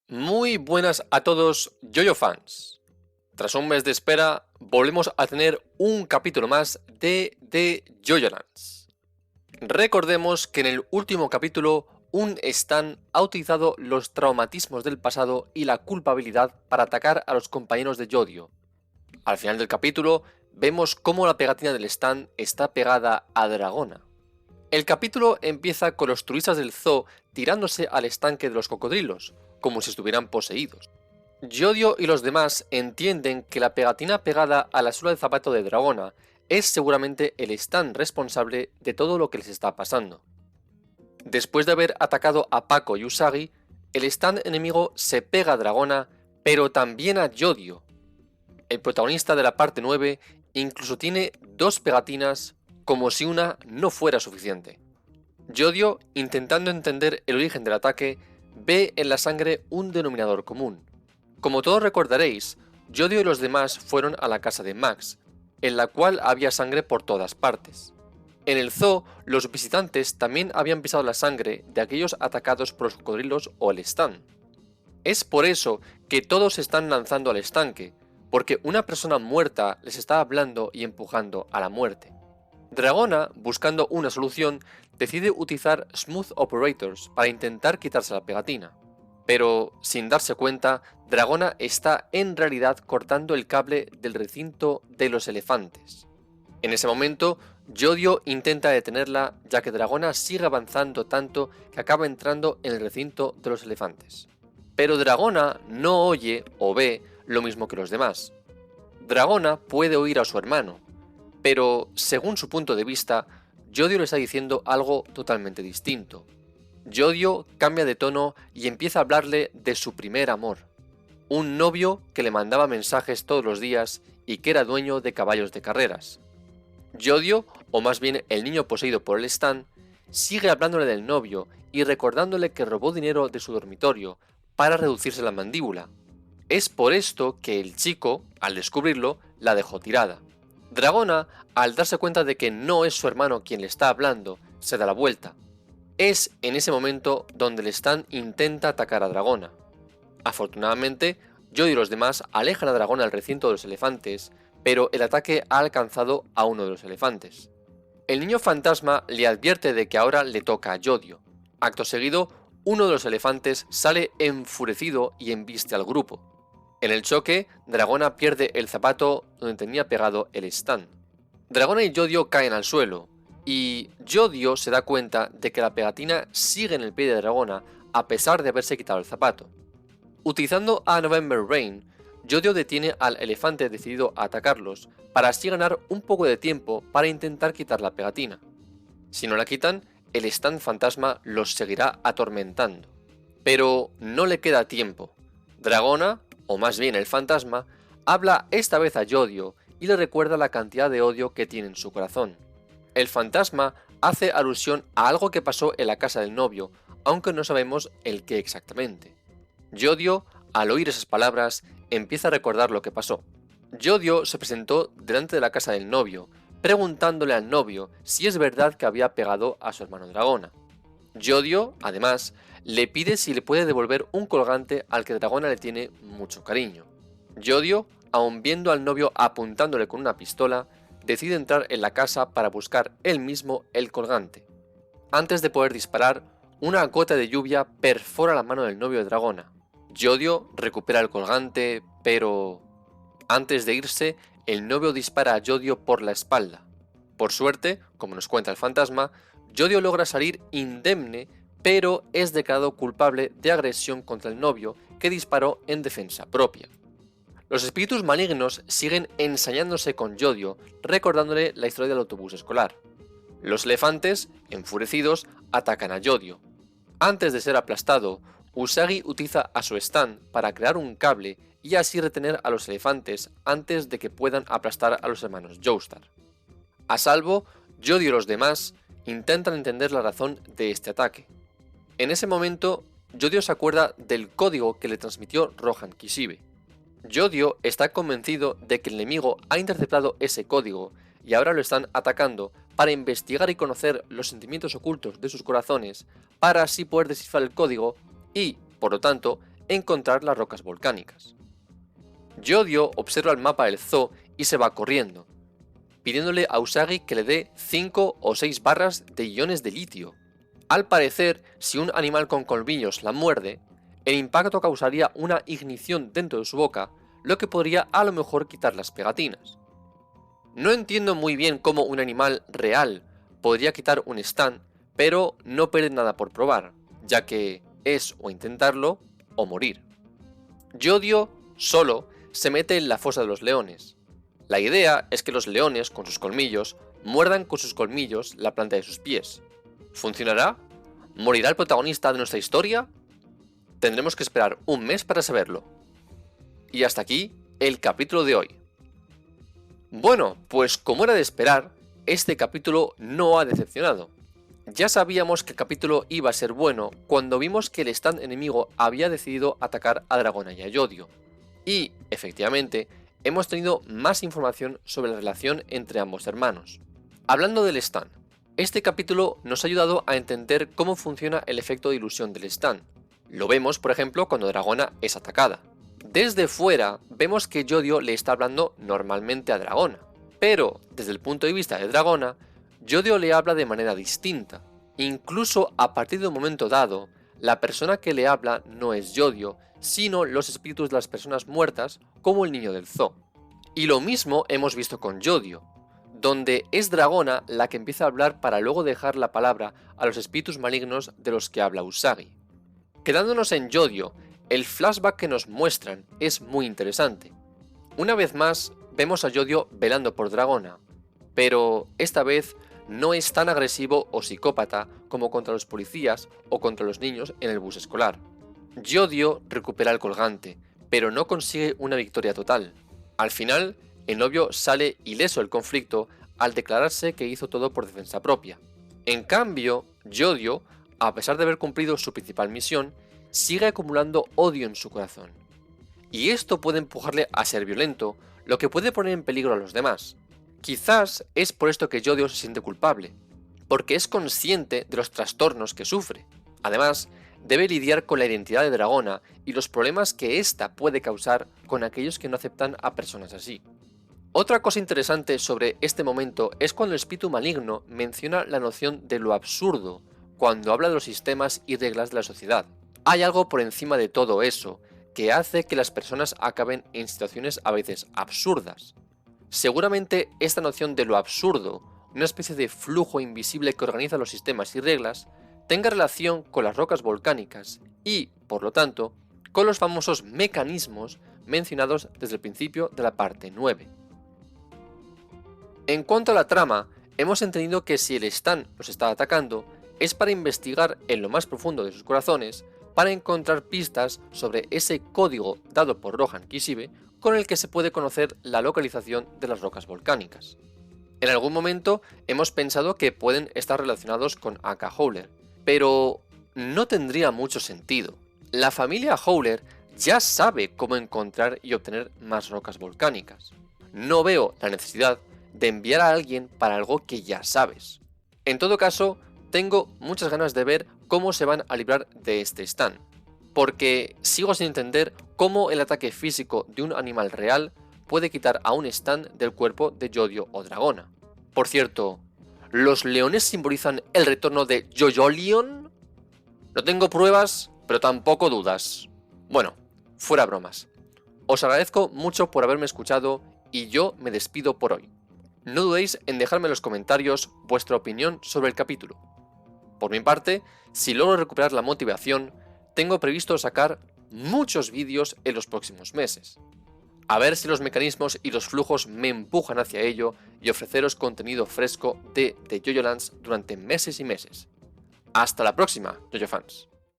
Muy buenas a todos, YoYo fans. Tras un mes de espera, volvemos a tener un capítulo más de The Jojolands. Recordemos que en el último capítulo, un Stan ha utilizado los traumatismos del pasado y la culpabilidad para atacar a los compañeros de Yodio. Al final del capítulo, vemos cómo la pegatina del Stan está pegada a Dragona. El capítulo empieza con los turistas del zoo tirándose al estanque de los cocodrilos, como si estuvieran poseídos. Yodio y los demás entienden que la pegatina pegada a la suela del zapato de Dragona es seguramente el stand responsable de todo lo que les está pasando. Después de haber atacado a Paco y Usagi, el stand enemigo se pega a Dragona, pero también a Yodio. El protagonista de la parte 9 incluso tiene dos pegatinas, como si una no fuera suficiente. Yodio, intentando entender el origen del ataque, ve en la sangre un denominador común. Como todos recordaréis, Yodio y los demás fueron a la casa de Max, en la cual había sangre por todas partes. En el zoo, los visitantes también habían pisado la sangre de aquellos atacados por los cocodrilos o el Stan. Es por eso que todos se están lanzando al estanque, porque una persona muerta les está hablando y empujando a la muerte. Dragona, buscando una solución, decide utilizar Smooth Operators para intentar quitarse la pegatina. Pero, sin darse cuenta, Dragona está en realidad cortando el cable del recinto de los elefantes. En ese momento, Yodio intenta detenerla, ya que Dragona sigue avanzando tanto que acaba entrando en el recinto de los elefantes. Pero Dragona no oye o ve lo mismo que los demás. Dragona puede oír a su hermano, pero según su punto de vista, Yodio le está diciendo algo totalmente distinto. Yodio cambia de tono y empieza a hablarle de su primer amor, un novio que le mandaba mensajes todos los días y que era dueño de caballos de carreras. Yodio, o más bien el niño poseído por el Stan, sigue hablándole del novio y recordándole que robó dinero de su dormitorio para reducirse la mandíbula. Es por esto que el chico, al descubrirlo, la dejó tirada. Dragona, al darse cuenta de que no es su hermano quien le está hablando, se da la vuelta. Es en ese momento donde el Stan intenta atacar a Dragona. Afortunadamente, Yodio y los demás alejan a Dragona del recinto de los elefantes, pero el ataque ha alcanzado a uno de los elefantes. El niño fantasma le advierte de que ahora le toca a Yodio. Acto seguido, uno de los elefantes sale enfurecido y embiste al grupo. En el choque, Dragona pierde el zapato donde tenía pegado el Stan. Dragona y Yodio caen al suelo, y Yodio se da cuenta de que la pegatina sigue en el pie de Dragona a pesar de haberse quitado el zapato. Utilizando a November Rain, Yodio detiene al elefante decidido a atacarlos, para así ganar un poco de tiempo para intentar quitar la pegatina. Si no la quitan, el Stan fantasma los seguirá atormentando. Pero no le queda tiempo. Dragona, o más bien el fantasma, habla esta vez a Yodio y le recuerda la cantidad de odio que tiene en su corazón. El fantasma hace alusión a algo que pasó en la casa del novio, aunque no sabemos el qué exactamente. Yodio, al oír esas palabras, empieza a recordar lo que pasó. Yodio se presentó delante de la casa del novio, preguntándole al novio si es verdad que había pegado a su hermano Dragona. Yodio, además, le pide si le puede devolver un colgante al que Dragona le tiene mucho cariño. Yodio, aun viendo al novio apuntándole con una pistola, decide entrar en la casa para buscar él mismo el colgante. Antes de poder disparar, una gota de lluvia perfora la mano del novio de Dragona. Yodio recupera el colgante, pero... Antes de irse, el novio dispara a Yodio por la espalda. Por suerte, como nos cuenta el fantasma, Yodio logra salir indemne, pero es declarado culpable de agresión contra el novio que disparó en defensa propia. Los espíritus malignos siguen ensayándose con Yodio, recordándole la historia del autobús escolar. Los elefantes, enfurecidos, atacan a Yodio. Antes de ser aplastado, Usagi utiliza a su Stan para crear un cable y así retener a los elefantes antes de que puedan aplastar a los hermanos Joestar. A salvo, Yodio y los demás intentan entender la razón de este ataque. En ese momento, Yodio se acuerda del código que le transmitió Rohan Kishibe. Yodio está convencido de que el enemigo ha interceptado ese código y ahora lo están atacando para investigar y conocer los sentimientos ocultos de sus corazones para así poder descifrar el código y, por lo tanto, encontrar las rocas volcánicas. Yodio observa el mapa del zoo y se va corriendo, pidiéndole a Usagi que le dé 5 o 6 barras de iones de litio. Al parecer, si un animal con colmillos la muerde, el impacto causaría una ignición dentro de su boca, lo que podría a lo mejor quitar las pegatinas. No entiendo muy bien cómo un animal real podría quitar un stun, pero no pierde nada por probar, ya que es o intentarlo o morir. Yodio solo se mete en la fosa de los leones. La idea es que los leones, con sus colmillos, muerdan con sus colmillos la planta de sus pies. ¿Funcionará? ¿Morirá el protagonista de nuestra historia? Tendremos que esperar un mes para saberlo. Y hasta aquí el capítulo de hoy. Bueno, pues como era de esperar, este capítulo no ha decepcionado. Ya sabíamos que el capítulo iba a ser bueno cuando vimos que el stand enemigo había decidido atacar a Dragona y a Yodio. Y, efectivamente, hemos tenido más información sobre la relación entre ambos hermanos. Hablando del stand, este capítulo nos ha ayudado a entender cómo funciona el efecto de ilusión del stand. Lo vemos, por ejemplo, cuando Dragona es atacada. Desde fuera, vemos que Yodio le está hablando normalmente a Dragona, pero desde el punto de vista de Dragona, Yodio le habla de manera distinta. Incluso a partir de un momento dado, la persona que le habla no es Yodio, sino los espíritus de las personas muertas, como el niño del zoo. Y lo mismo hemos visto con Yodio, donde es Dragona la que empieza a hablar para luego dejar la palabra a los espíritus malignos de los que habla Usagi. Quedándonos en Yodio, el flashback que nos muestran es muy interesante. Una vez más, vemos a Yodio velando por Dragona, pero esta vez no es tan agresivo o psicópata como contra los policías o contra los niños en el bus escolar. Yodio recupera el colgante, pero no consigue una victoria total. Al final, el novio sale ileso del conflicto al declararse que hizo todo por defensa propia. En cambio, Yodio, a pesar de haber cumplido su principal misión, sigue acumulando odio en su corazón. Y esto puede empujarle a ser violento, lo que puede poner en peligro a los demás. Quizás es por esto que Yodio se siente culpable, porque es consciente de los trastornos que sufre. Además, debe lidiar con la identidad de Dragona y los problemas que ésta puede causar con aquellos que no aceptan a personas así. Otra cosa interesante sobre este momento es cuando el espíritu maligno menciona la noción de lo absurdo cuando habla de los sistemas y reglas de la sociedad. Hay algo por encima de todo eso que hace que las personas acaben en situaciones a veces absurdas. Seguramente esta noción de lo absurdo, una especie de flujo invisible que organiza los sistemas y reglas, tenga relación con las rocas volcánicas y, por lo tanto, con los famosos mecanismos mencionados desde el principio de la parte 9. En cuanto a la trama, hemos entendido que si el Stan los está atacando, es para investigar en lo más profundo de sus corazones para encontrar pistas sobre ese código dado por Rohan Kishibe con el que se puede conocer la localización de las rocas volcánicas. En algún momento hemos pensado que pueden estar relacionados con Aka Howler, pero no tendría mucho sentido. La familia Howler ya sabe cómo encontrar y obtener más rocas volcánicas. No veo la necesidad de enviar a alguien para algo que ya sabes. En todo caso, tengo muchas ganas de ver cómo se van a librar de este stand, porque sigo sin entender cómo el ataque físico de un animal real puede quitar a un stand del cuerpo de Yodio o Dragona. Por cierto, ¿los leones simbolizan el retorno de Yoyolion? No tengo pruebas, pero tampoco dudas. Bueno, fuera bromas. Os agradezco mucho por haberme escuchado y yo me despido por hoy. No dudéis en dejarme en los comentarios vuestra opinión sobre el capítulo. Por mi parte, si logro recuperar la motivación, tengo previsto sacar muchos vídeos en los próximos meses. A ver si los mecanismos y los flujos me empujan hacia ello y ofreceros contenido fresco de The JoJoLands durante meses y meses. Hasta la próxima, JoJo fans.